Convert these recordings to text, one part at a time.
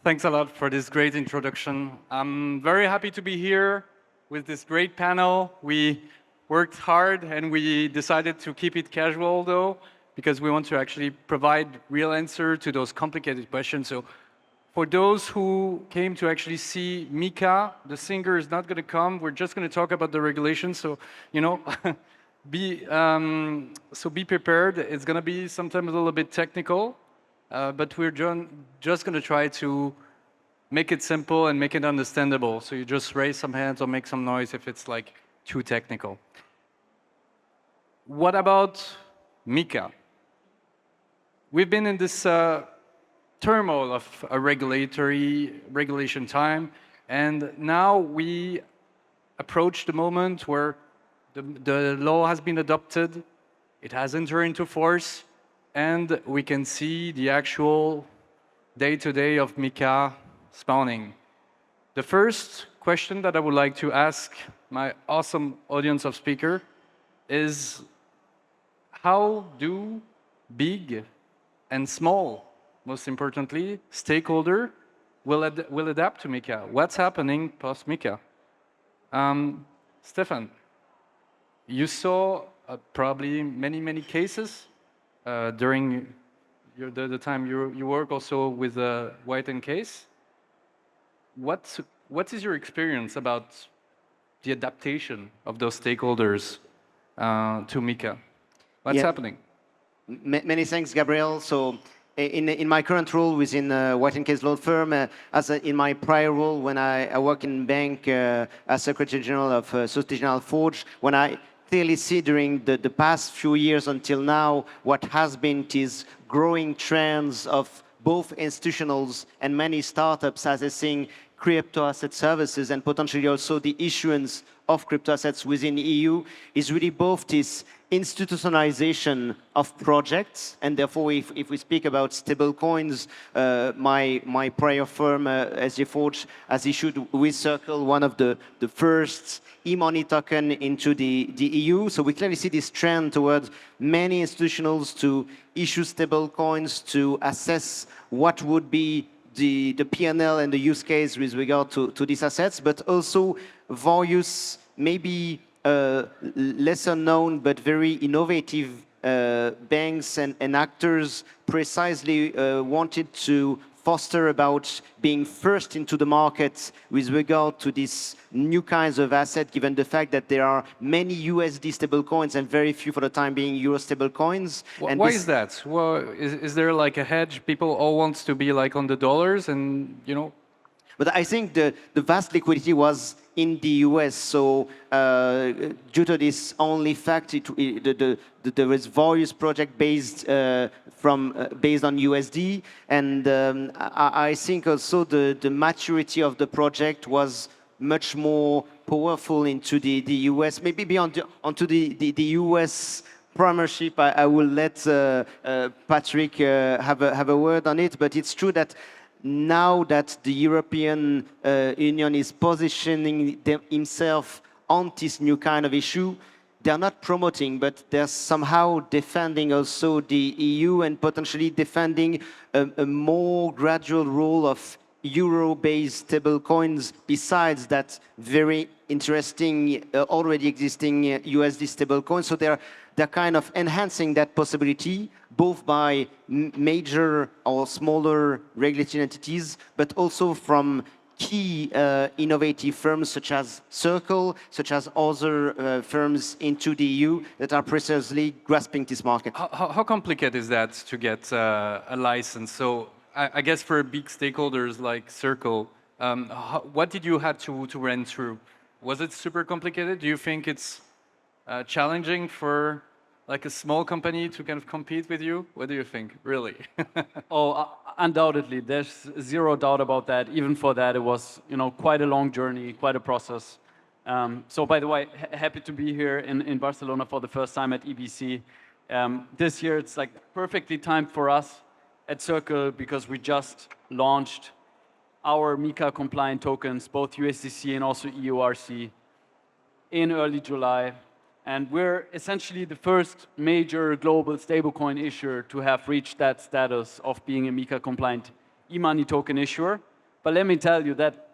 Thanks a lot for this great introduction. I'm very happy to be here with this great panel. We worked hard and we decided to keep it casual though, because we want to actually provide real answer to those complicated questions. So for those who came to actually see MiCA, the singer is not going to come. We're just going to talk about the regulations. So, you know, be prepared. It's going to be sometimes a little bit technical, but we're just going to try to make it simple and make it understandable. So you just raise some hands or make some noise if it's like too technical. What about MiCA? We've been in this turmoil of a regulation time, and now we approach the moment where the law has been adopted, it has entered into force, and we can see the actual day-to-day of MiCA spawning. The first question that I would like to ask my awesome audience of speakers is, how do big and small, most importantly, stakeholder will adapt to MiCA? What's happening post-MiCA? Stéphane, you saw probably many cases during the time you work also with the White and Case. What is your experience about the adaptation of those stakeholders to MiCA? What's happening? Many thanks, Gabriel. So in my current role within White and Case law firm, in my prior role when I work in bank as Secretary General of Société Générale Forge, when I clearly see during the past few years until now what has been these growing trends of both institutionals and many startups assessing crypto asset services and potentially also the issuance of crypto assets within the EU is really both this institutionalization of projects, and therefore if we speak about stable coins, my prior firm, SG Forge, has issued with Circle one of the first e-money token into the EU. So we clearly see this trend towards many institutionals to issue stable coins to assess what would be the P&L and the use case with regard to these assets, but also various, maybe lesser known but very innovative banks and actors precisely wanted to foster about being first into the market with regard to these new kinds of assets, given the fact that there are many USD stablecoins and very few for the time being Euro stablecoins. Why is that? Well, is there like a hedge? People all want to be like on the dollars and, you know? But I think the vast liquidity was in the US, so due to this only fact, there is various projects based on USD, and I think also the maturity of the project was much more powerful into the US. Maybe beyond onto the US premiership, I will let Patrick have a word on it, but it's true that now that the European Union is positioning himself on this new kind of issue, they're not promoting, but they're somehow defending also the EU and potentially defending a more gradual role of euro-based stablecoins besides that very interesting, already existing USD stablecoin. So they're kind of enhancing that possibility, both by major or smaller regulatory entities, but also from key innovative firms such as Circle, such as other firms into the EU that are precisely grasping this market. How complicated is that to get a license? So I guess for big stakeholders like Circle, what did you have to run through? Was it super complicated? Do you think it's challenging for like a small company to kind of compete with you? What do you think, really? Undoubtedly, there's zero doubt about that. Even for that, it was quite a long journey, quite a process. So by the way, happy to be here in Barcelona for the first time at EBC. This year, it's like perfectly timed for us at Circle because we just launched our MiCA compliant tokens, both USDC and also EURC, in early July. And we're essentially the first major global stablecoin issuer to have reached that status of being a MiCA compliant e-money token issuer. But let me tell you that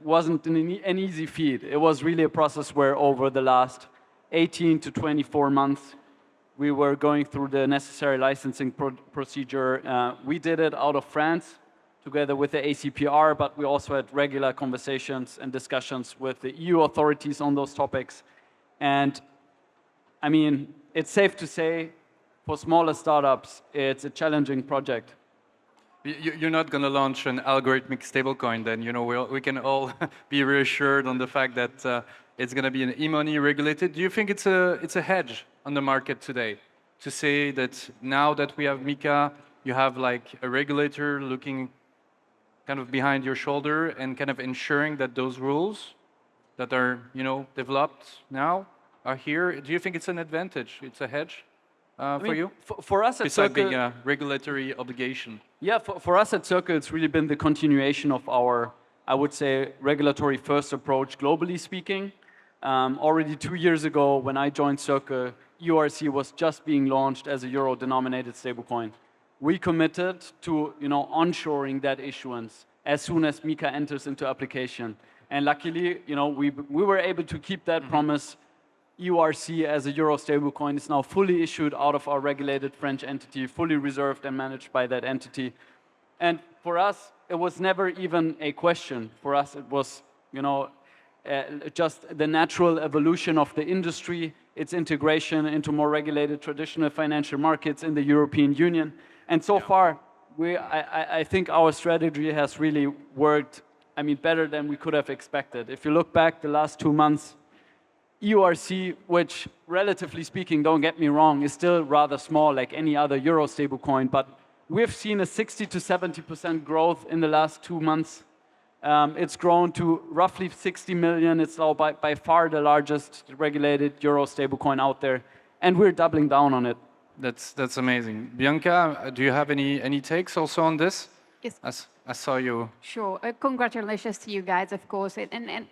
wasn't an easy feat. It was really a process where over the last 18 to 24 months, we were going through the necessary licensing procedure. We did it out of France together with the ACPR, but we also had regular conversations and discussions with the EU authorities on those topics. And I mean, it's safe to say for smaller startups, it's a challenging project. You're not going to launch an algorithmic stablecoin then, we can all be reassured on the fact that it's going to be an e-money regulated. Do you think it's a hedge on the market today to say that now that we have MiCA, you have like a regulator looking kind of behind your shoulder and kind of ensuring that those rules that are, developed now are here? Do you think it's an advantage? It's a hedge for you? For us at Besides Circle, being a regulatory obligation. Yeah, for us at Circle, it's really been the continuation of our, I would say, regulatory first approach, globally speaking. Already 2 years ago, when I joined Circle, URC was just being launched as a euro-denominated stablecoin. We committed to, onshoring that issuance as soon as MiCA enters into application. And luckily, we were able to keep that promise. URC as a euro stablecoin is now fully issued out of our regulated French entity, fully reserved and managed by that entity. And for us, it was never even a question. For us, it was, just the natural evolution of the industry, its integration into more regulated traditional financial markets in the European Union. And so far, I think our strategy has really worked, better than we could have expected. If you look back the last 2 months, URC, which relatively speaking, don't get me wrong, is still rather small like any other euro stablecoin, but we've seen a 60 to 70% growth in the last 2 months. It's grown to roughly 60 million. It's now by far the largest regulated euro stablecoin out there, and we're doubling down on it. That's amazing. Bianca, do you have any takes also on this? Yes. I saw you. Sure. Congratulations to you guys, of course. And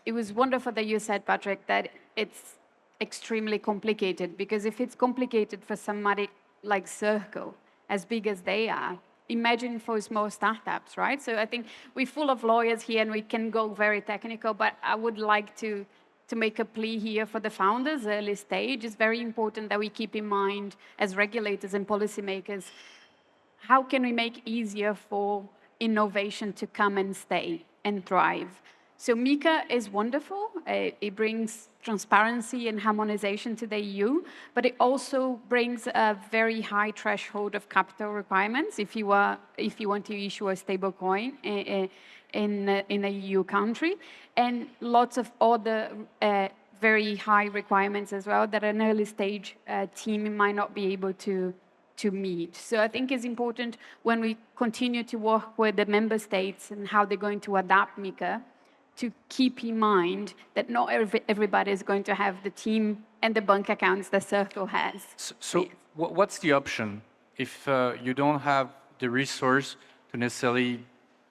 it was wonderful that you said, Patrick, that it's extremely complicated, because if it's complicated for somebody like Circle, as big as they are, imagine for small startups, right? So I think we're full of lawyers here and we can go very technical, but I would like to make a plea here for the founders, early stage. It's very important that we keep in mind as regulators and policymakers, how can we make easier for innovation to come and stay and thrive? So MiCA is wonderful. It brings transparency and harmonization to the EU, but it also brings a very high threshold of capital requirements if you want to issue a stable coin in a EU country, and lots of other very high requirements as well that an early stage team might not be able to meet. So I think it's important when we continue to work with the member states and how they're going to adapt MiCA, to keep in mind that not everybody is going to have the team and the bank accounts that Circle has. So what's the option if you don't have the resource to necessarily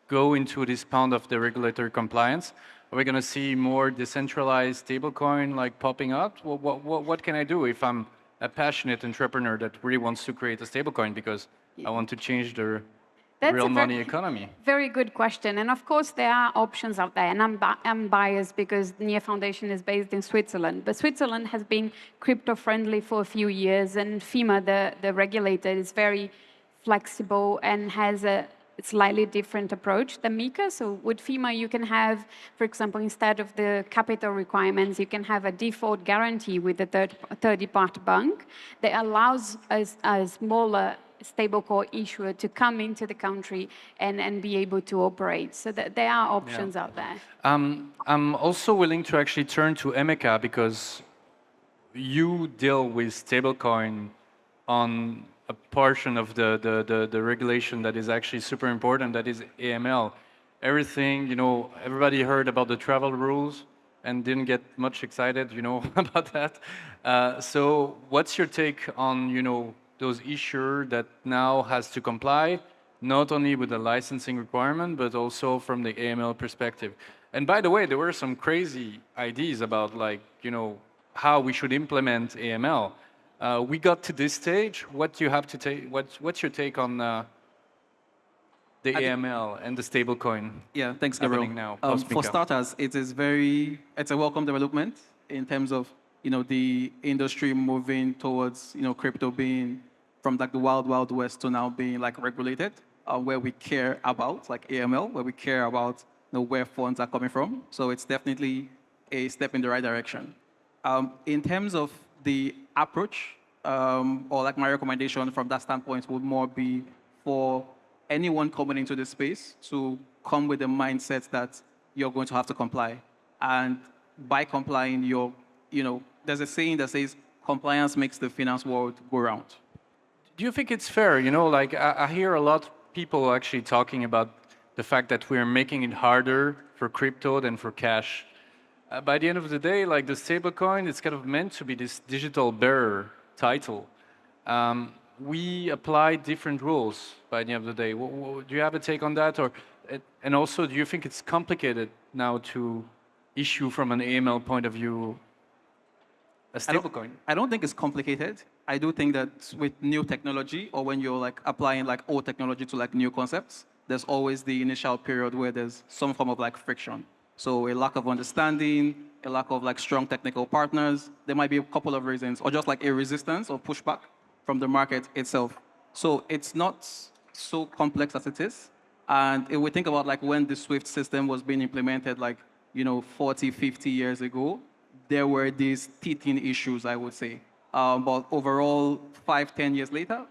go into this pound of the regulatory compliance? Are we going to see more decentralized stablecoin like popping up? What can I do if I'm a passionate entrepreneur that really wants to create a stablecoin because I want to change the real money economy? Very good question. And of course, there are options out there. And I'm biased because NIA Foundation is based in Switzerland. But Switzerland has been crypto-friendly for a few years. And FIMA, the regulator, is very flexible and has a slightly different approach than MiCA. So with FIMA, you can have, for example, instead of the capital requirements, you can have a default guarantee with a third-party bank that allows a smaller stablecoin issuer to come into the country and be able to operate. So that there are options out there. I'm also willing to actually turn to Emeka because you deal with stablecoin on a portion of the regulation that is actually super important, that is AML. Everything, everybody heard about the travel rules and didn't get much excited, about that. So what's your take on, those issuers that now has to comply, not only with the licensing requirement, but also from the AML perspective? And by the way, there were some crazy ideas about how we should implement AML. We got to this stage. What do you have to take? What's your take on the AML and the stablecoin? Yeah, thanks, Gabriel. Happening now, For post-MiCA? starters, it's a welcome development in terms of the industry moving towards crypto being from like the wild west to now being like regulated, where we care about like AML, where we care about where funds are coming from. So it's definitely a step in the right direction. In terms of the approach, or like my recommendation from that standpoint would more be for anyone coming into this space to come with the mindset that you're going to have to comply. And by complying, there's a saying that says compliance makes the finance world go round. Do you think it's fair? Like I hear a lot of people actually talking about the fact that we're making it harder for crypto than for cash. By the end of the day, like the stablecoin, it's kind of meant to be this digital bearer title. We apply different rules by the end of the day. Do you have a take on that? And also, do you think it's complicated now to issue from an AML point of view a stablecoin? I don't think it's complicated. I do think that with new technology, or when you're like applying like old technology to like new concepts, there's always the initial period where there's some form of like friction. So a lack of understanding, a lack of like strong technical partners. There might be a couple of reasons, or just like a resistance or pushback from the market itself. So it's not so complex as it is. And if we think about like when the SWIFT system was being implemented, like 40, 50 years ago, there were these teething issues, I would say. But overall, 5, 10 years later,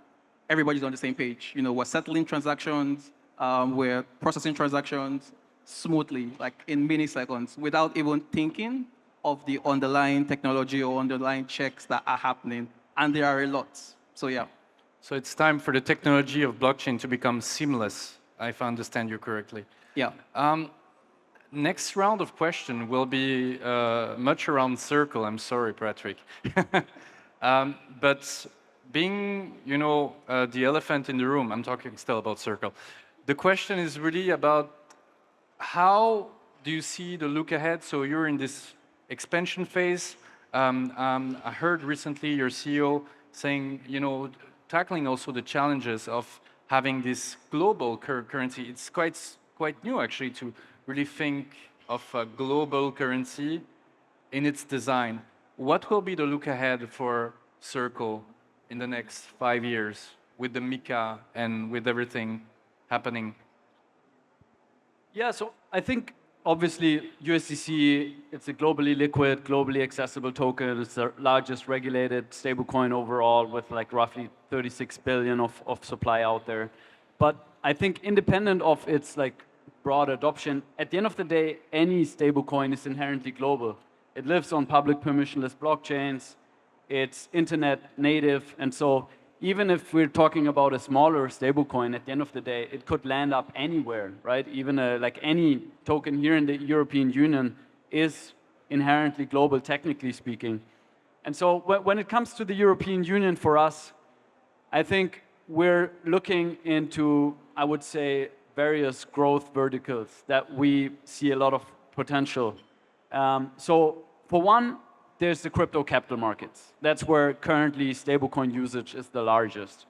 everybody's on the same page. We're settling transactions, we're processing transactions smoothly, like in milliseconds, without even thinking of the underlying technology or underlying checks that are happening. And there are a lot. So yeah. So it's time for the technology of blockchain to become seamless, if I understand you correctly. Yeah. Next round of question will be much around Circle. I'm sorry, Patrick. But being, the elephant in the room, I'm talking still about Circle. The question is really about how do you see the look ahead? So you're in this expansion phase. I heard recently your CEO saying, tackling also the challenges of having this global currency. It's quite new actually to really think of a global currency in its design. What will be the look ahead for Circle in the next 5 years with the MiCA and with everything happening? Yeah, so I think obviously USDC, it's a globally liquid, globally accessible token. It's the largest regulated stablecoin overall with like roughly 36 billion of supply out there. But I think independent of its like broad adoption, at the end of the day, any stablecoin is inherently global. It lives on public permissionless blockchains. It's internet native. And so even if we're talking about a smaller stablecoin, at the end of the day, it could land up anywhere, right? Even like any token here in the European Union is inherently global, technically speaking. And so when it comes to the European Union for us, I think we're looking into, I would say, various growth verticals that we see a lot of potential. So for one, there's the crypto capital markets. That's where currently stablecoin usage is the largest.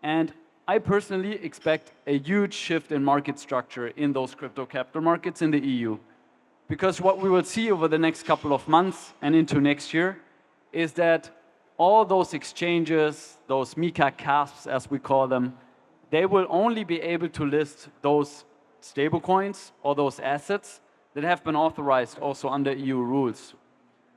And I personally expect a huge shift in market structure in those crypto capital markets in the EU. Because what we will see over the next couple of months and into next year is that all those exchanges, those MiCA CASPs as we call them, they will only be able to list those stablecoins or those assets that have been authorized also under EU rules.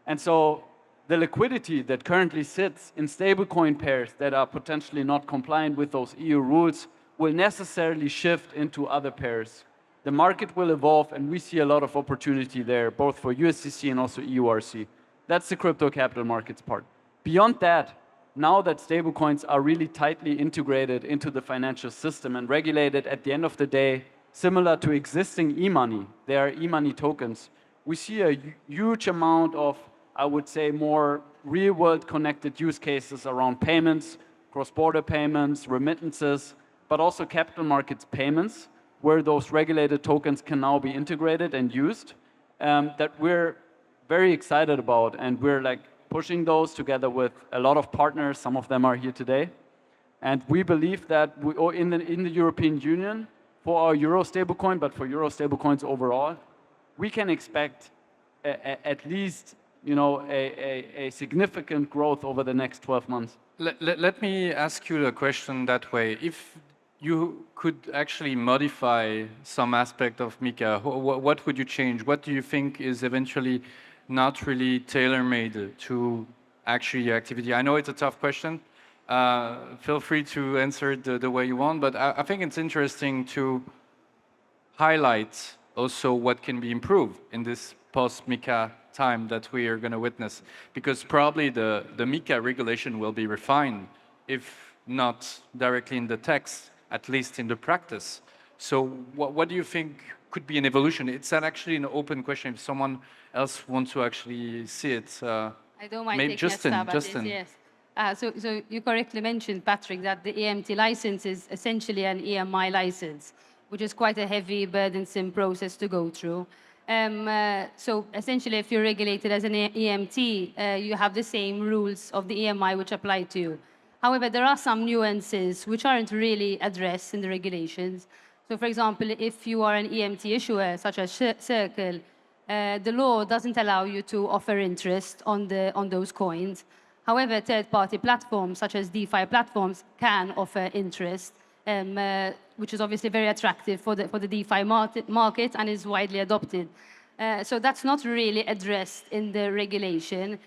And so the liquidity that currently sits in stablecoin pairs that are potentially not compliant with those EU rules will necessarily shift into other pairs. The market will evolve, and we see a lot of opportunity there, both for USDC and also EURC. That's the crypto capital markets part. Beyond that, now that stablecoins are really tightly integrated into the financial system and regulated at the end of the day, similar to existing e-money, they are e-money tokens, we see a huge amount of, I would say, more real-world connected use cases around payments, cross-border payments, remittances, but also capital markets payments, where those regulated tokens can now be integrated and used, that we're very excited about. And we're like pushing those together with a lot of partners. Some of them are here today. And we believe that in the European Union, for our euro stablecoin, but for euro stablecoins overall, we can expect at least a significant growth over the next 12 months. Let me ask you a question that way. If you could actually modify some aspect of MiCA, what would you change? What do you think is eventually not really tailor-made to actually your activity? I know it's a tough question. Feel free to answer it the way you want, but I think it's interesting to highlight also what can be improved in this post-MiCA time that we are going to witness, because probably the MiCA regulation will be refined, if not directly in the text, at least in the practice. So what do you think could be an evolution? It's actually an open question. If someone else wants to actually see it, I don't mind maybe taking a stab at Justin. it, yes. So you correctly mentioned, Patrick, that the EMT license is essentially an EMI license, which is quite a heavy, burdensome process to go through. So essentially, if you're regulated as an EMT, you have the same rules of the EMI which apply to you. However, there are some nuances which aren't really addressed in the regulations. So for example, if you are an EMT issuer, such as Circle, the law doesn't allow you to offer interest on those coins. However, third-party platforms, such as DeFi platforms, can offer interest, which is obviously very attractive for the DeFi market and is widely adopted. So that's not really addressed in the regulation,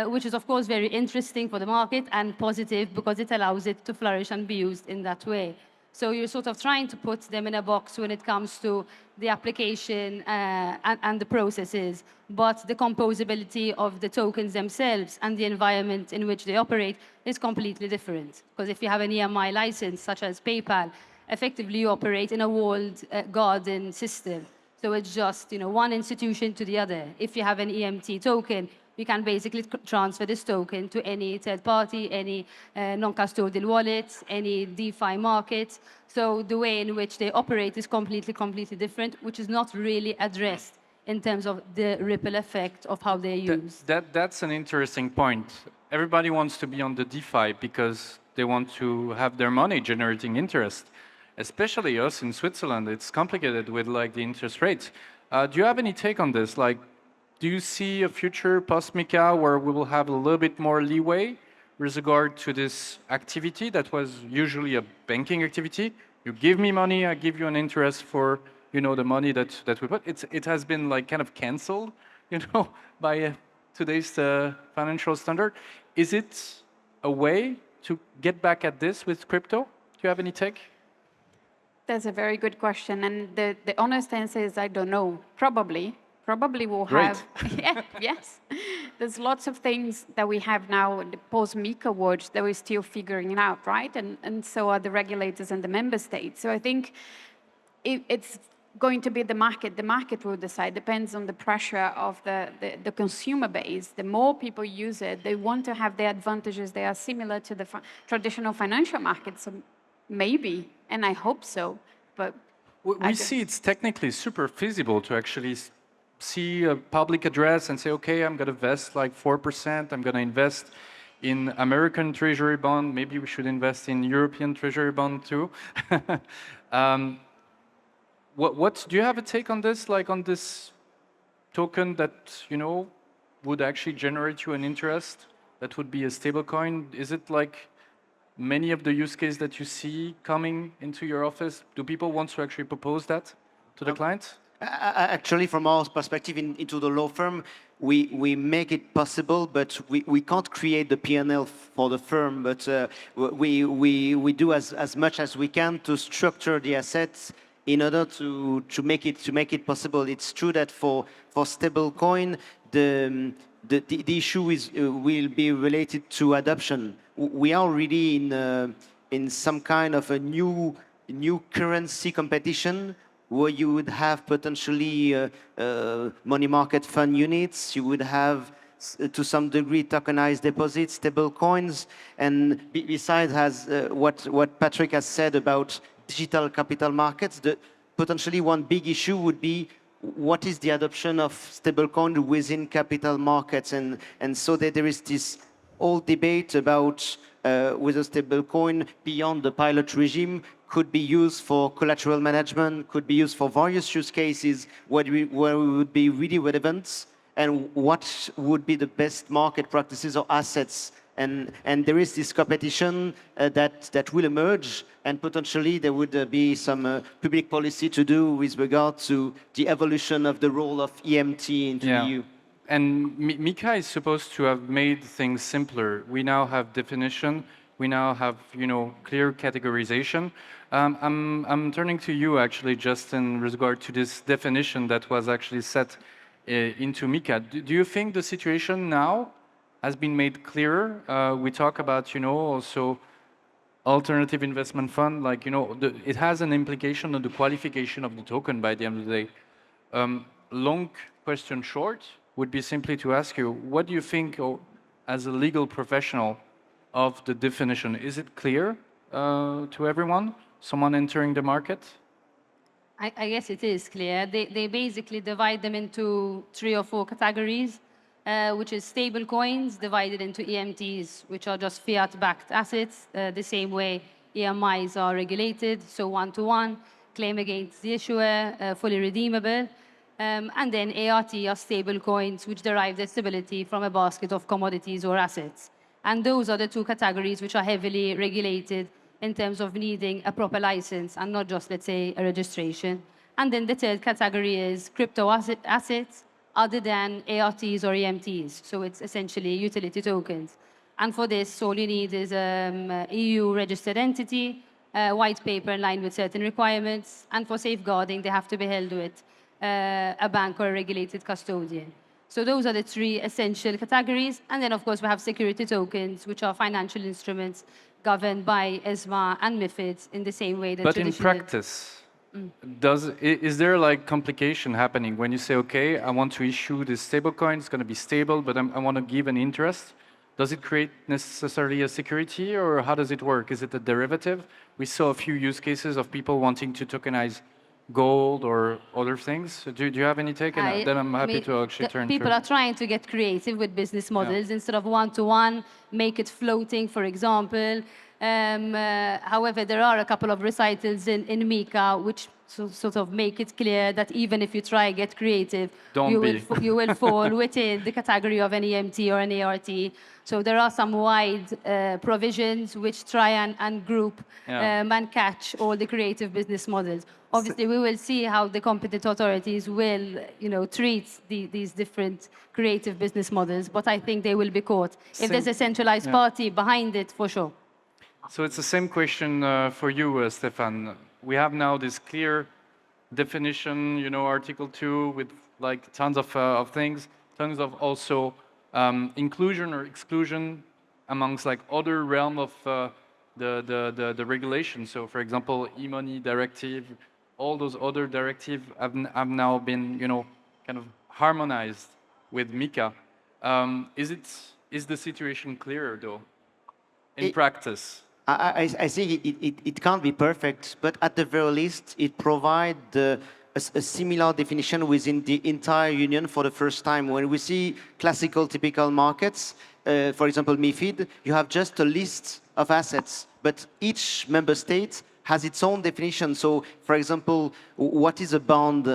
which is, of course, very interesting for the market and positive because it allows it to flourish and be used in that way. So you're sort of trying to put them in a box when it comes to the application and the processes, but the composability of the tokens themselves and the environment in which they operate is completely different. Because if you have an EMI license, such as PayPal, effectively you operate in a walled garden system. So it's just one institution to the other. If you have an EMT token, you can basically transfer this token to any third party, any non-custodial wallet, any DeFi market. So the way in which they operate is completely different, which is not really addressed in terms of the ripple effect of how they're used. That's an interesting point. Everybody wants to be on the DeFi because they want to have their money generating interest. Especially us in Switzerland, it's complicated with the interest rates. Do you have any take on this? Do you see a future post-MiCA where we will have a little bit more leeway with regard to this activity that was usually a banking activity? You give me money, I give you an interest for the money that we put. It has been kind of cancelled, by today's financial standard. Is it a way to get back at this with crypto? Do you have any take? That's a very good question. And the honest answer is I don't know. Probably we'll have. Yeah, yes. There's lots of things that we have now in the post-MiCA world that we're still figuring it out, right? And so are the regulators and the member states. So I think it's going to be the market. The market will decide. Depends on the pressure of the consumer base. The more people use it, they want to have the advantages. They are similar to the traditional financial markets. So maybe, and I hope so. But we see it's technically super feasible to actually see a public address and say, okay, I'm going to invest 4%. I'm going to invest in American Treasury bond. Maybe we should invest in European Treasury bond too. What do you have a take on this? On this token that would actually generate you an interest? That would be a stable coin. Is it many of the use cases that you see coming into your office? Do people want to actually propose that to the clients? Actually, from our perspective into the law firm, we make it possible, but we can't create the P&L for the firm. But we do as much as we can to structure the assets in order to make it possible. It's true that for stablecoin, the issue will be related to adoption. We are already in some kind of a new currency competition where you would have potentially money market fund units. You would have, to some degree, tokenized deposits, stable coins, and besides, what Patrick has said about digital capital markets, potentially one big issue would be what is the adoption of stablecoin within capital markets, and so that there is this whole debate about whether stablecoin beyond the pilot regime could be used for collateral management, could be used for various use cases where we would be really relevant, and what would be the best market practices or assets. And there is this competition that will emerge, and potentially there would be some public policy to do with regard to the evolution of the role of EMT into the EU. And MiCA is supposed to have made things simpler. We now have definition. We now have, clear categorization. I'm turning to you actually, just in regard to this definition that was actually set into MiCA. Do you think the situation now has been made clearer? We talk about, also alternative investment fund, like, it has an implication on the qualification of the token by the end of the day. Long question short would be simply to ask you, what do you think, as a legal professional, of the definition? Is it clear to everyone, someone entering the market? I guess it is clear. They basically divide them into 3 or 4 categories, which is stable coins divided into EMTs, which are just fiat-backed assets, the same way EMIs are regulated, so one-to-one, claim against the issuer, fully redeemable. And then ART are stable coins, which derive their stability from a basket of commodities or assets. And those are the 2 categories which are heavily regulated in terms of needing a proper license and not just, let's say, a registration. And then the 3rd category is crypto assets other than ARTs or EMTs. So it's essentially utility tokens. And for this, all you need is an EU registered entity, a white paper in line with certain requirements, and for safeguarding, they have to be held with a bank or a regulated custodian. So those are the 3 essential categories. And then, of course, we have security tokens, which are financial instruments governed by ESMA and MiFID in the same way that But in practice, is there like complication happening when you say, okay, I want to issue this stable coin, it's going to be stable, but I want to give an interest? Does it create necessarily a security, or how does it work? Is it a derivative? We saw a few use cases of people wanting to tokenize gold or other things. Do you have any take? And then I'm happy to actually turn people are trying to get creative with business models. Instead of one-to-one, make it floating, for example. However, there are a couple of recitals in MiCA which sort of make it clear that even if you try to get creative, you will fall within the category of an EMT or an ART. So there are some wide provisions which try and group and catch all the creative business models. Obviously, we will see how the competent authorities will, treat these different creative business models, but I think they will be caught. If there's a centralized party behind it, for sure. So it's the same question for you, Stéphane. We have now this clear definition, Article 2 with like tons of things, tons of also inclusion or exclusion amongst like other realm of the regulation. So, for example, e-money directive, all those other directives have now been, kind of harmonized with MiCA. Is the situation clearer though, in practice? I think it can't be perfect, but at the very least, it provides a similar definition within the entire union for the first time. When we see classical, typical markets, for example, MiFID, you have just a list of assets, but each member state has its own definition. So, for example, what is a bond?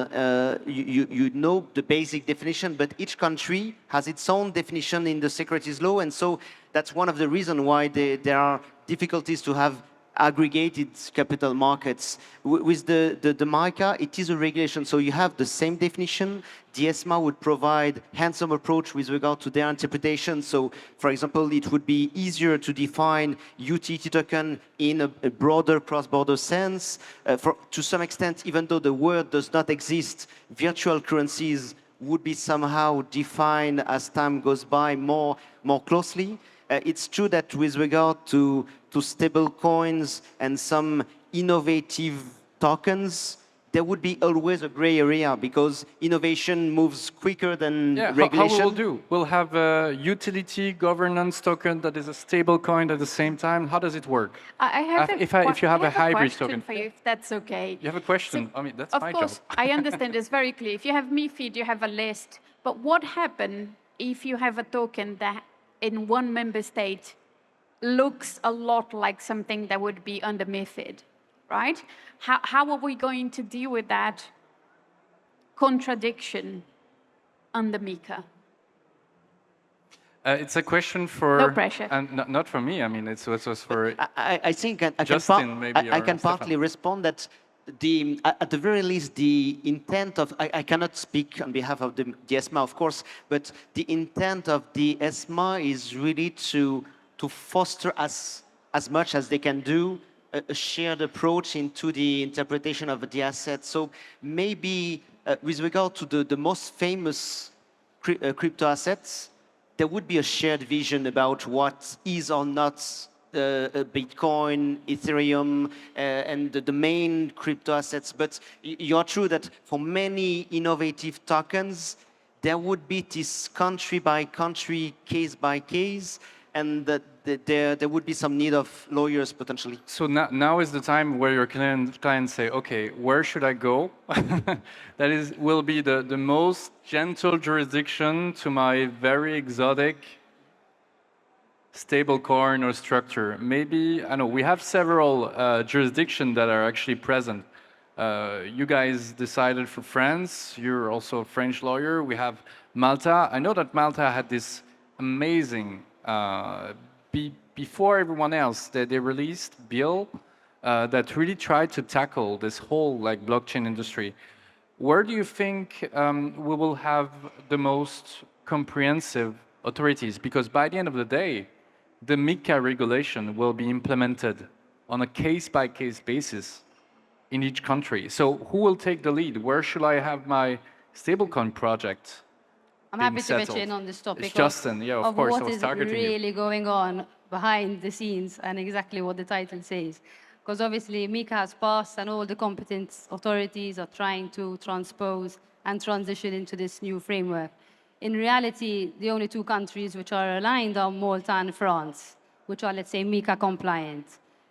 You know the basic definition, but each country has its own definition in the securities law, and so that's one of the reasons why there are difficulties to have aggregated capital markets. With the MiCA, it is a regulation, so you have the same definition. The ESMA would provide hands-on approach with regard to their interpretation. So, for example, it would be easier to define utility token in a broader cross-border sense. To some extent, even though the word does not exist, virtual currencies would be somehow defined as time goes by more closely. It's true that with regard to stable coins and some innovative tokens, there would be always a gray area because innovation moves quicker than regulation. How we'll do? We'll have a utility governance token that is a stable coin at the same time. How does it work? I have if you have a hybrid token for you, if that's okay. You have a question? I mean, that's my job. Of course, I understand it's very clear. If you have MiFID, you have a list. But what happens if you have a token that in one member state looks a lot like something that would be under MiFID, right? How are we going to deal with that contradiction under MiCA? It's a question for... No pressure. Not for me. I mean, it was for... I think I Justine, maybe, I or can partly Stéphane. respond that at the very least, the intent of, I cannot speak on behalf of the ESMA, of course, but the intent of the ESMA is really to foster as much as they can do a shared approach into the interpretation of the assets. So maybe with regard to the most famous crypto assets, there would be a shared vision about what is or not Bitcoin, Ethereum, and the main crypto assets. But you're true that for many innovative tokens, there would be this country by country, case by case, and that there would be some need of lawyers potentially. So now is the time where your clients say, okay, where should I go? That will be the most gentle jurisdiction to my very exotic stablecoin or structure. Maybe, I know, we have several jurisdictions that are actually present. You guys decided for France. You're also a French lawyer. We have Malta. I know that Malta had this amazing, before everyone else, they released bill that really tried to tackle this whole blockchain industry. Where do you think we will have the most comprehensive authorities? Because by the end of the day, the MiCA regulation will be implemented on a case-by-case basis in each country. So who will take the lead? Where should I have my stablecoin project? I'm happy to pitch in on this topic. It's Justine, yeah, of course, I was targeting you. What is really going on behind the scenes and exactly what the title says. Because obviously MiCA has passed and all the competent authorities are trying to transpose and transition into this new framework. In reality, the only two countries which are aligned are Malta and France, which are, let's say, MiCA compliant.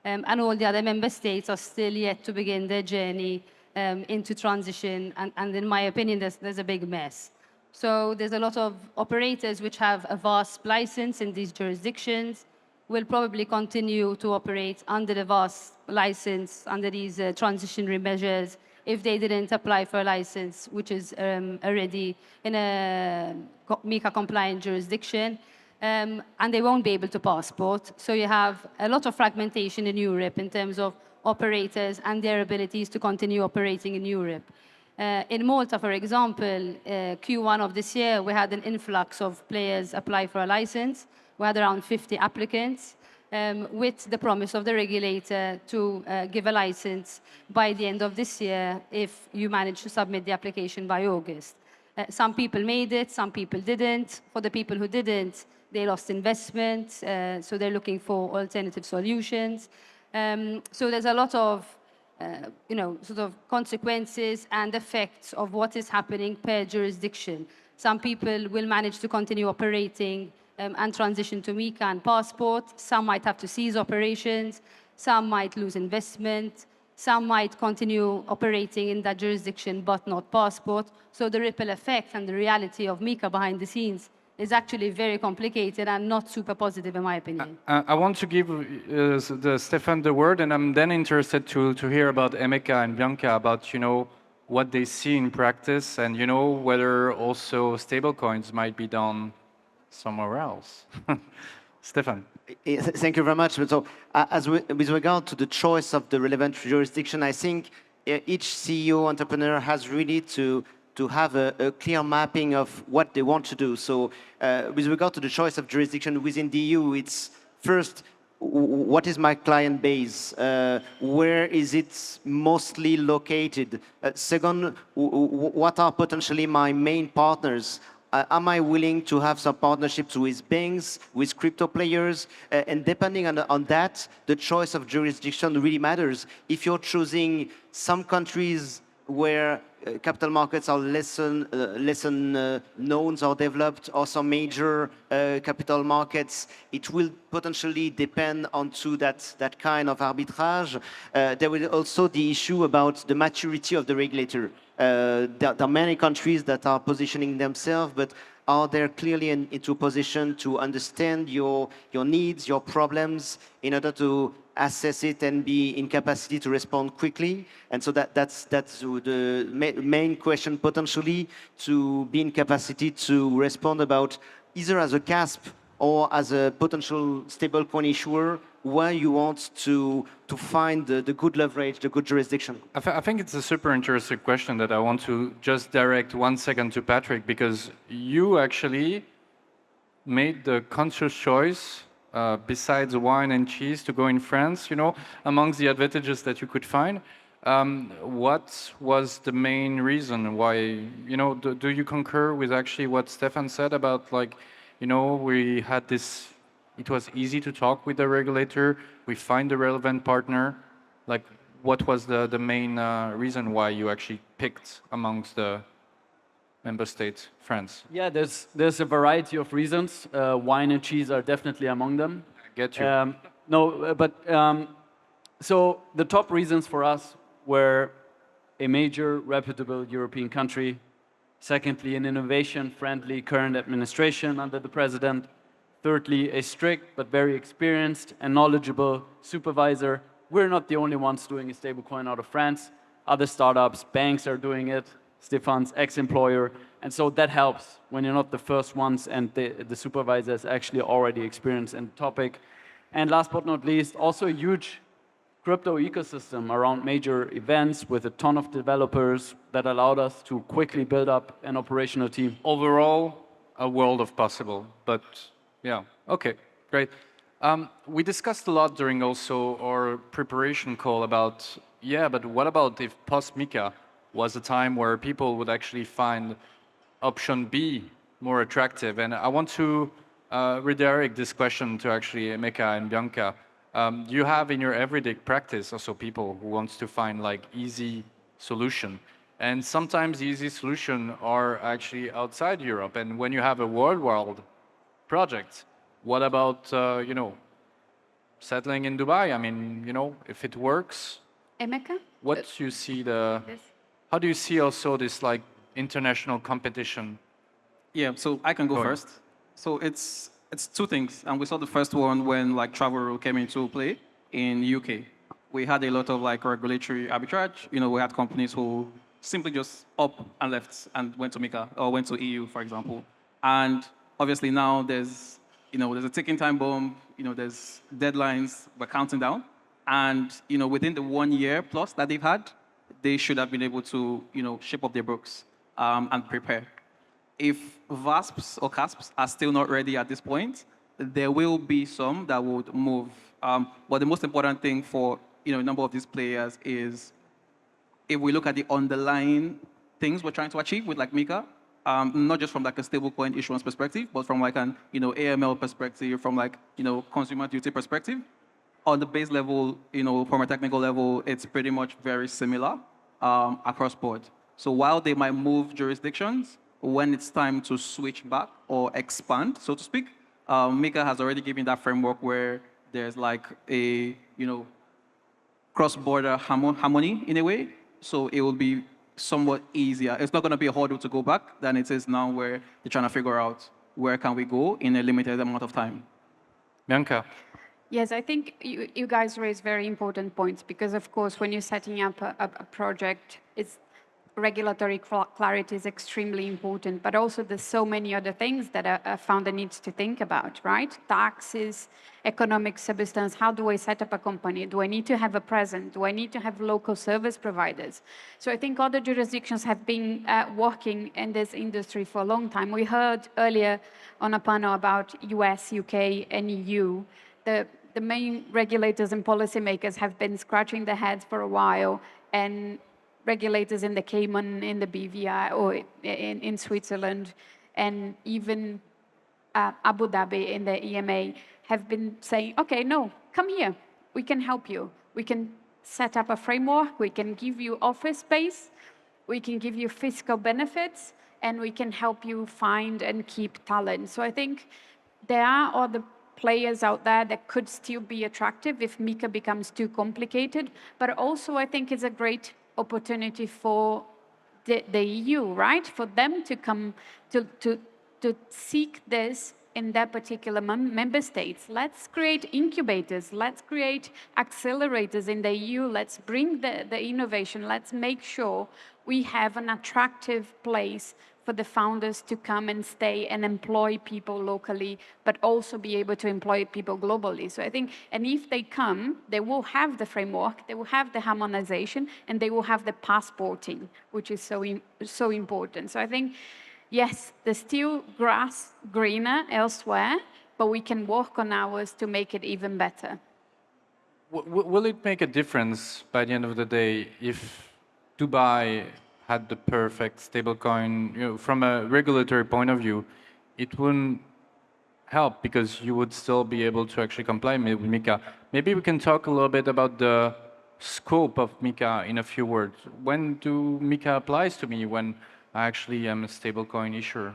And all the other member states are still yet to begin their journey into transition. And in my opinion, there's a big mess. So there's a lot of operators which have a vast license in these jurisdictions, will probably continue to operate under the vast license, under these transitionary measures, if they didn't apply for a license, which is already in a MiCA-compliant jurisdiction, and they won't be able to passport. So you have a lot of fragmentation in Europe in terms of operators and their abilities to continue operating in Europe. In Malta, for example, Q1 of this year, we had an influx of players apply for a license. We had around 50 applicants, with the promise of the regulator to give a license by the end of this year if you manage to submit the application by August. Some people made it, some people didn't. For the people who didn't, they lost investment, so they're looking for alternative solutions. So there's a lot of sort of consequences and effects of what is happening per jurisdiction. Some people will manage to continue operating and transition to MiCA and passport. Some might have to cease operations. Some might lose investment. Some might continue operating in that jurisdiction but not passport. So the ripple effect and the reality of MiCA behind the scenes is actually very complicated and not super positive, in my opinion. I want to give Stéphane the word, and I'm then interested to hear about Emeka and Bianca, about what they see in practice, and whether also stablecoins might be done somewhere else. Stéphane. Thank you very much. So, with regard to the choice of the relevant jurisdiction, I think each CEO entrepreneur has really to have a clear mapping of what they want to do. So with regard to the choice of jurisdiction within the EU, it's first, what is my client base? Where is it mostly located? Second, what are potentially my main partners? Am I willing to have some partnerships with banks, with crypto players? And depending on that, the choice of jurisdiction really matters. If you're choosing some countries where capital markets are less known or developed, or some major capital markets, it will potentially depend on that kind of arbitrage. There will also the issue about the maturity of the regulator. There are many countries that are positioning themselves, but are they clearly into a position to understand your needs, your problems, in order to assess it and be in capacity to respond quickly? And so that's the main question potentially, to be in capacity to respond about either as a CASP or as a potential stablecoin issuer, where you want to find the good leverage, the good jurisdiction. I think it's a super interesting question that I want to just direct 1 second to Patrick, because you actually made the conscious choice, besides wine and cheese, to go in France, you know, amongst the advantages that you could find. What was the main reason why, you know, do you concur with actually what Stéphane said about, like, you know, we had this, it was easy to talk with the regulator, we find the relevant partner. Like, what was the main reason why you actually picked amongst the member states, France? Yeah, there's a variety of reasons. Wine and cheese are definitely among them. I get you. So the top reasons for us were a major reputable European country. Secondly, an innovation-friendly current administration under the president. Thirdly, a strict but very experienced and knowledgeable supervisor. We're not the only ones doing a stablecoin out of France. Other startups, banks are doing it, Stéphane's ex-employer. And so that helps when you're not the first ones and the supervisor is actually already experienced in the topic. And last but not least, also a huge crypto ecosystem around major events with a ton of developers that allowed us to quickly build up an operational team. Overall, a world of possible, but yeah, okay, great. We discussed a lot during also our preparation call about, yeah, but what about if post-MiCA was a time where people would actually find option B more attractive? And I want to redirect this question to actually Emeka and Bianca. You have in your everyday practice also people who wants to find like easy solution. And sometimes the easy solution are actually outside Europe. And when you have a world project, what about, you know, settling in Dubai? I mean, you know, if it works, Emeka? what do you see Yes. how do you see also this like international competition? Yeah, so I can go Go ahead. first. So it's two things, and we saw the first one when like travel rule came into play in UK. We had a lot of like regulatory arbitrage. You know, we had companies who simply just up and left and went to MiCA or went to EU, for example. And obviously now there's a ticking time bomb. You know, there's deadlines. We're counting down, and you know, within the 1 year plus that they've had, they should have been able to, you know, shape up their books and prepare. If VASPs or CASPs are still not ready at this point, there will be some that would move. But the most important thing for, you know, a number of these players is, if we look at the underlying things we're trying to achieve with like MiCA, not just from like a stablecoin issuance perspective, but from like an, you know, AML perspective, from like, you know, consumer duty perspective. On the base level, you know, from a technical level, it's pretty much very similar across board. So while they might move jurisdictions, when it's time to switch back or expand, so to speak, MiCA has already given that framework where there's like a, you know, cross-border harmony in a way. So it will be somewhat easier. It's not going to be a hurdle to go back than it is now, where they're trying to figure out where can we go in a limited amount of time. Bianca? Yes, I think you guys raise very important points, because, of course, when you're setting up a project, regulatory clarity is extremely important, but also there's so many other things that a founder needs to think about, right? Taxes, economic substance, how do I set up a company? Do I need to have a presence? Do I need to have local service providers? So I think other jurisdictions have been working in this industry for a long time. We heard earlier on a panel about US, UK, and EU. The main regulators and policymakers have been scratching their heads for a while, and regulators in the Cayman, in the BVI, or in Switzerland, and even Abu Dhabi in the EMA have been saying, okay, no, come here, we can help you. We can set up a framework, we can give you office space, we can give you fiscal benefits, and we can help you find and keep talent. So I think there are other players out there that could still be attractive if MiCA becomes too complicated, but also I think it's a great opportunity for the EU, right? For them to come to to seek this in their particular member states. Let's create incubators. Let's create accelerators in the EU. Let's bring the innovation. Let's make sure we have an attractive place for the founders to come and stay and employ people locally, but also be able to employ people globally. So I think, and if they come, they will have the framework, they will have the harmonization, and they will have the passporting, which is so important. So I think, yes, there's still grass greener elsewhere, but we can work on ours to make it even better. Will it make a difference by the end of the day if Dubai had the perfect stablecoin? You know, from a regulatory point of view, it wouldn't help because you would still be able to actually comply with MiCA. Maybe we can talk a little bit about the scope of MiCA in a few words. When do MiCA applies to me when I actually am a stablecoin issuer?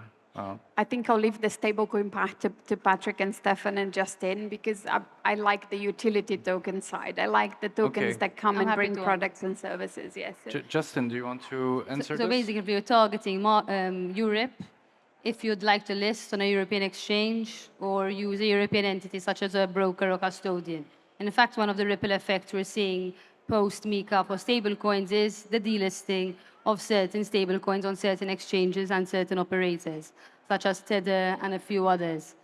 I think I'll leave the stablecoin part to Patrick and Stéphane and Justine because I like the utility token side. I like the tokens that come and bring products and services. Yes. Justin, do you want to answer So this? basically, if you're targeting Europe, if you'd like to list on a European exchange or use a European entity such as a broker or custodian. And in fact, one of the ripple effects we're seeing post-MiCA for stablecoins is the delisting of certain stablecoins on certain exchanges and certain operators, such as Tether and a few others.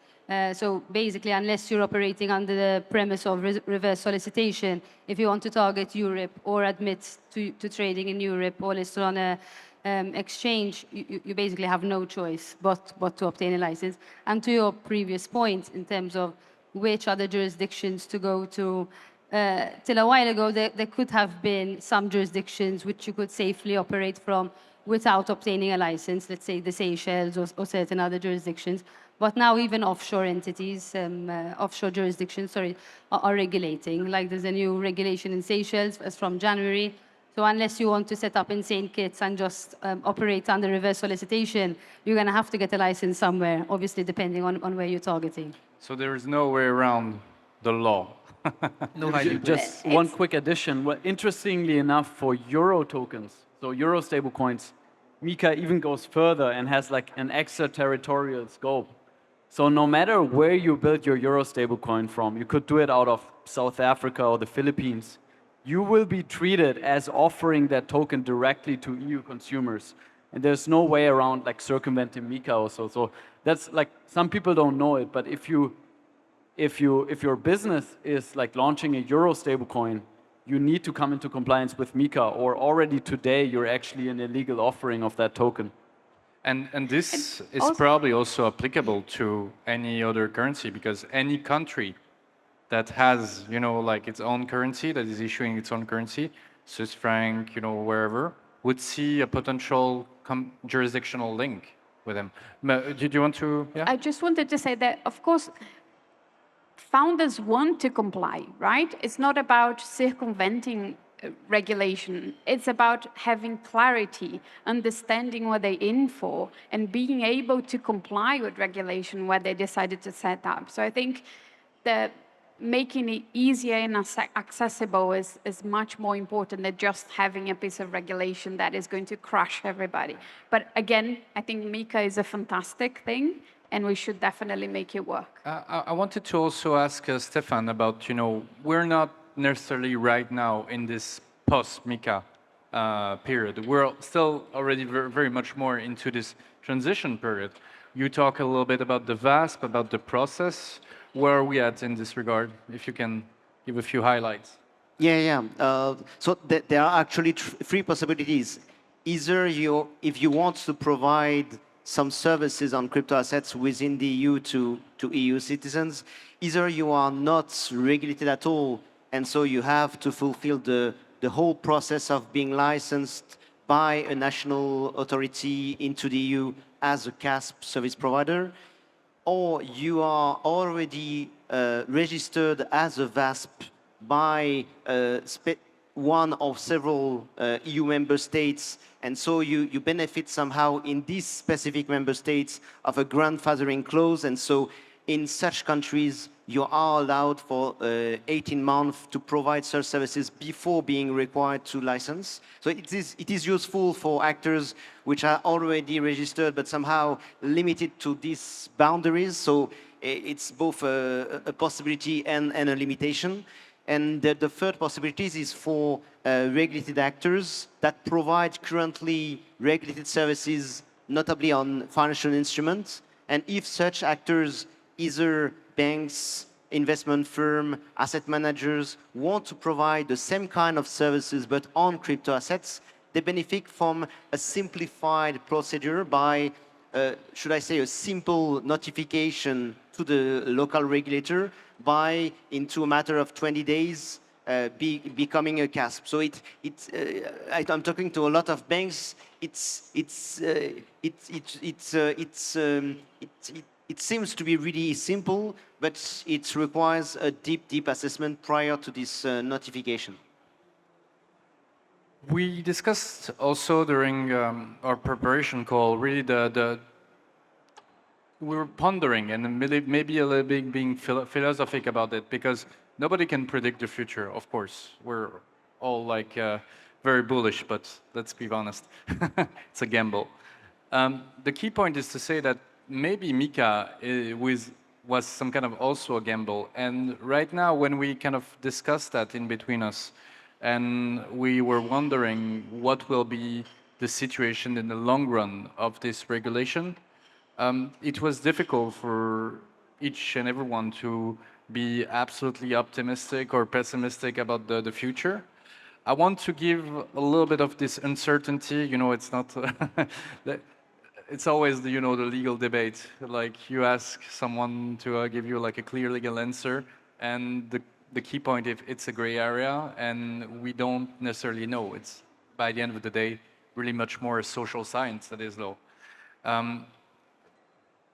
So basically, unless you're operating under the premise of reverse solicitation, if you want to target Europe or admit to trading in Europe or list on a exchange, you basically have no choice but to obtain a license. And to your previous point, in terms of which other jurisdictions to go to, till a while ago, there could have been some jurisdictions which you could safely operate from without obtaining a license, let's say the Seychelles or certain other jurisdictions. But now even offshore entities, offshore jurisdictions, are regulating. Like there's a new regulation in Seychelles as from January. So unless you want to set up insane kits and just operate under reverse solicitation, you're going to have to get a license somewhere, obviously depending on where you're targeting. So there is no way around the law. No hiding. Just one quick addition. Well, interestingly enough, for Euro tokens, so Euro stablecoins, MiCA even goes further and has like an extraterritorial scope. So no matter where you build your Euro stablecoin from, you could do it out of South Africa or the Philippines, you will be treated as offering that token directly to EU consumers. And there's no way around like circumventing MiCA also. So that's like, some people don't know it, but if your business is like launching a Euro stablecoin, you need to come into compliance with MiCA, or already today you're actually an illegal offering of that token. And this is probably also applicable to any other currency, because any country that has, you know, like its own currency, that is issuing its own currency, Swiss franc, you know, wherever, would see a potential jurisdictional link with them. Did you want to? Yeah? I just wanted to say that, of course, founders want to comply, right? It's not about circumventing regulation. It's about having clarity, understanding what they're in for, and being able to comply with regulation where they decided to set up. So I think that making it easier and accessible is much more important than just having a piece of regulation that is going to crush everybody. But again, I think MiCA is a fantastic thing, and we should definitely make it work. I wanted to also ask Stéphane about, you know, we're not necessarily right now in this post-MiCA period. We're still already very much more into this transition period. You talk a little bit about the VASP, about the process. Where are we at in this regard? If you can give a few highlights. Yeah. So there are actually three possibilities. Either if you want to provide some services on crypto assets within the EU to EU citizens, either you are not regulated at all, and so you have to fulfill the whole process of being licensed by a national authority into the EU as a CASP service provider, or you are already registered as a VASP by one of several EU member states, and so you benefit somehow in these specific member states of a grandfathering clause, and so in such countries you are allowed for 18 months to provide such services before being required to license. So it is useful for actors which are already registered but somehow limited to these boundaries. So it's both a possibility and a limitation. And the third possibility is for regulated actors that provide currently regulated services, notably on financial instruments. And if such actors, either banks, investment firm, asset managers, want to provide the same kind of services but on crypto assets, they benefit from a simplified procedure by, should I say, a simple notification to the local regulator by, into a matter of 20 days, becoming a CASP. So I'm talking to a lot of banks. It seems to be really simple, but it requires a deep assessment prior to this notification. We discussed also during our preparation call really we were pondering and maybe a little bit being philosophic about it, because nobody can predict the future, of course. We're all like very bullish, but let's be honest, it's a gamble. The key point is to say that maybe MiCA was some kind of also a gamble. And right now, when we kind of discussed that in between us, and we were wondering what will be the situation in the long run of this regulation, it was difficult for each and everyone to be absolutely optimistic or pessimistic about the future. I want to give a little bit of this uncertainty. You know, it's not. It's always the legal debate. Like you ask someone to give you like a clear legal answer, and the key point, if it's a gray area, and we don't necessarily know. It's by the end of the day really much more a social science that is law.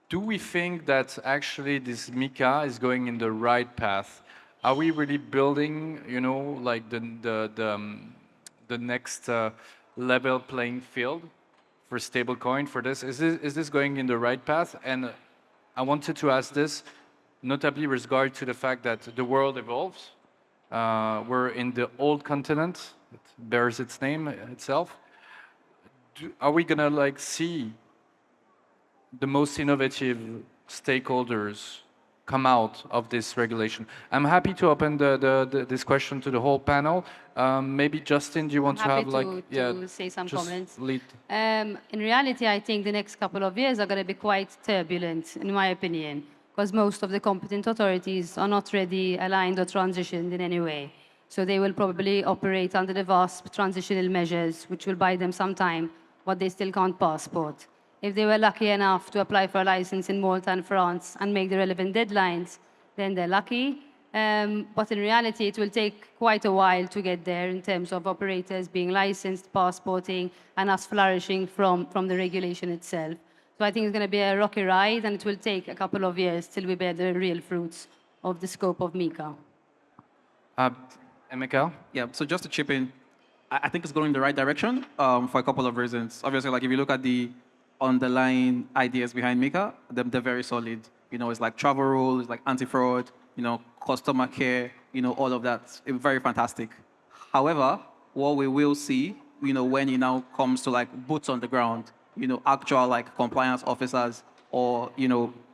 Do we think that actually this MiCA is going in the right path? Are we really building, like the next level playing field for stablecoin for this? Is this going in the right path? And I wanted to ask this, notably with regard to the fact that the world evolves. We're in the old continent, it bears its name itself. Are we gonna like see the most innovative stakeholders come out of this regulation? I'm happy to open this question to the whole panel. Maybe Justine, do you want to have to say some comments? Lead. In reality, I think the next couple of years are going to be quite turbulent, in my opinion, because most of the competent authorities are not ready, aligned, or transitioned in any way. So they will probably operate under the VASP transitional measures, which will buy them some time, but they still can't passport. If they were lucky enough to apply for a license in Malta and France and make the relevant deadlines, then they're lucky. But in reality, it will take quite a while to get there in terms of operators being licensed, passporting, and us flourishing from the regulation itself. So I think it's going to be a rocky ride, and it will take a couple of years till we bear the real fruits of the scope of MiCA. Emeka? Yeah, so just to chip in, I think it's going in the right direction for a couple of reasons. Obviously, like if you look at the underlying ideas behind MiCA, they're very solid. It's like travel rules, it's like anti-fraud, customer care, all of that. It's very fantastic. However, what we will see, when it now comes to like boots on the ground, actual like compliance officers or,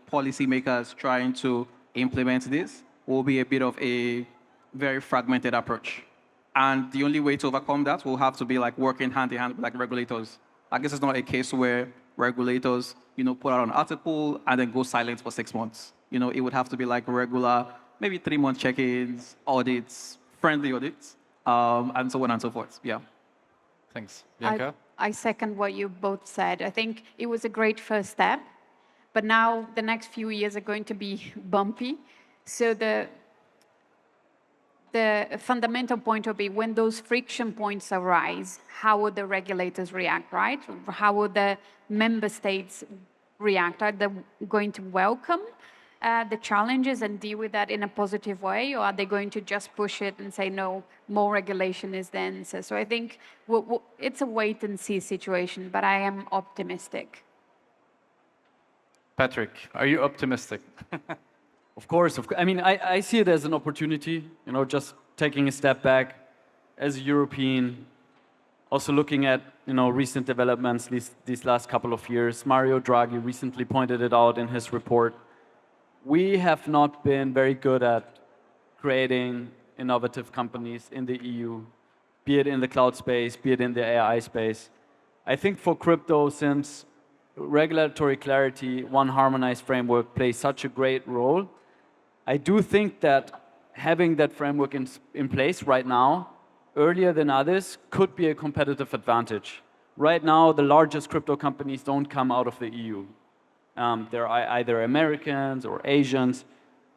policymakers trying to implement this will be a bit of a very fragmented approach. And the only way to overcome that will have to be like working hand in hand with like regulators. Like this is not a case where regulators, put out an article and then go silent for 6 months. It would have to be like regular, maybe 3-month check-ins, audits, friendly audits, and so on and so forth. Yeah. Thanks. Bianca? I second what you both said. I think it was a great first step, but now the next few years are going to be bumpy. So the fundamental point will be when those friction points arise, how would the regulators react, right? How would the member states react? Are they going to welcome the challenges and deal with that in a positive way, or are they going to just push it and say, no, more regulation is the answer? So I think it's a wait-and-see situation, but I am optimistic. Patrick, are you optimistic? Of course, I mean, I see it as an opportunity, just taking a step back as a European, also looking at, recent developments these last couple of years. Mario Draghi recently pointed it out in his report. We have not been very good at creating innovative companies in the EU, be it in the cloud space, be it in the AI space. I think for crypto, since regulatory clarity, one harmonized framework plays such a great role, I do think that having that framework in place right now, earlier than others, could be a competitive advantage. Right now, the largest crypto companies don't come out of the EU. They're either Americans or Asians.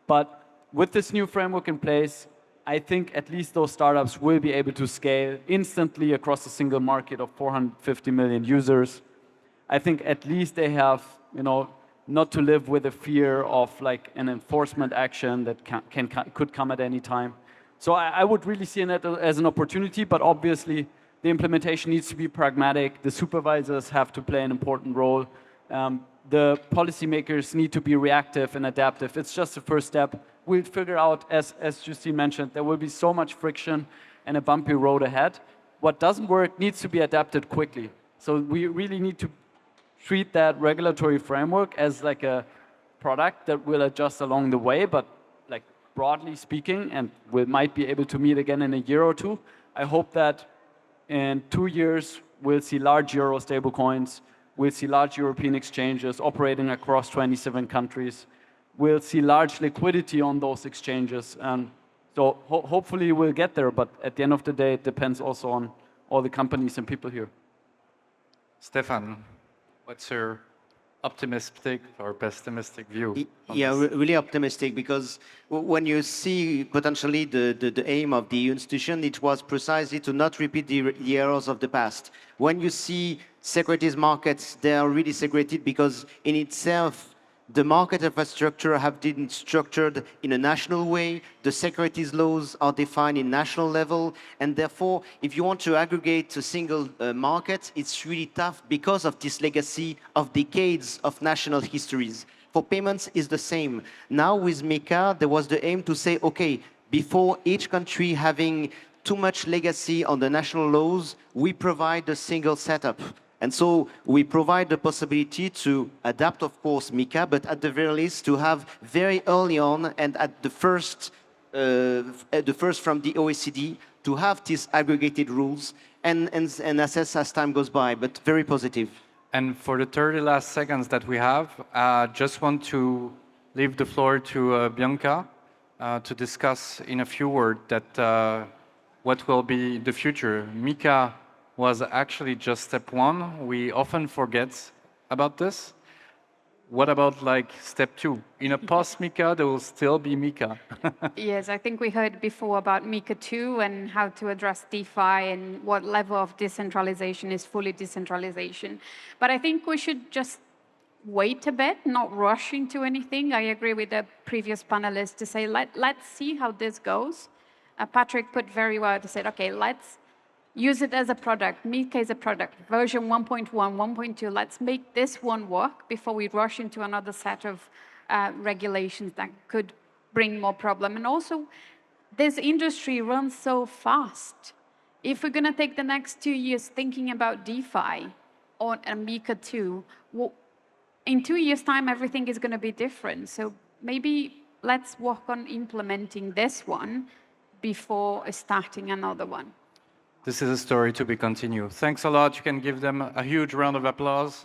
But with this new framework in place, I think at least those startups will be able to scale instantly across a single market of 450 million users. I think at least they have, not to live with the fear of like an enforcement action that could come at any time. So I would really see it as an opportunity, but obviously the implementation needs to be pragmatic. The supervisors have to play an important role. The policymakers need to be reactive and adaptive. It's just the first step. We'll figure out, as Justine mentioned, there will be so much friction and a bumpy road ahead. What doesn't work needs to be adapted quickly. So we really need to treat that regulatory framework as like a product that will adjust along the way, but like broadly speaking, and we might be able to meet again in a year or two. I hope that in 2 years, we'll see large euro stablecoins. We'll see large European exchanges operating across 27 countries. We'll see large liquidity on those exchanges. And so hopefully we'll get there, but at the end of the day, it depends also on all the companies and people here. Stéphane, what's your optimistic or pessimistic view? Yeah, really optimistic, because when you see potentially the aim of the EU institution, it was precisely to not repeat the errors of the past. When you see securities markets, they are really segregated because in itself, the market infrastructure have been structured in a national way. The securities laws are defined in national level. And therefore, if you want to aggregate a single market, it's really tough because of this legacy of decades of national histories. For payments, it's the same. Now with MiCA, there was the aim to say, okay, before each country having too much legacy on the national laws, we provide a single setup. And so we provide the possibility to adapt, of course, MiCA, but at the very least to have very early on and at the first from the OECD to have these aggregated rules and assess as time goes by, but very positive. And for the 30 last seconds that we have, just want to leave the floor to Bianca to discuss in a few words that what will be the future. MiCA was actually just step one. We often forget about this. What about like step two? In a post-MiCA, there will still be MiCA. Yes, I think we heard before about MiCA 2 and how to address DeFi and what level of decentralization is fully decentralization. But I think we should just wait a bit, not rush into anything. I agree with the previous panelists to say, let's see how this goes. Patrick put very well to say, okay, let's use it as a product. MiCA is a product. Version 1.1, 1.2, let's make this one work before we rush into another set of regulations that could bring more problem. And also, this industry runs so fast. If we're going to take the next 2 years thinking about DeFi on a MiCA 2, well, in 2 years' time, everything is going to be different. So maybe let's work on implementing this one before starting another one. This is a story to be continued. Thanks a lot. You can give them a huge round of applause.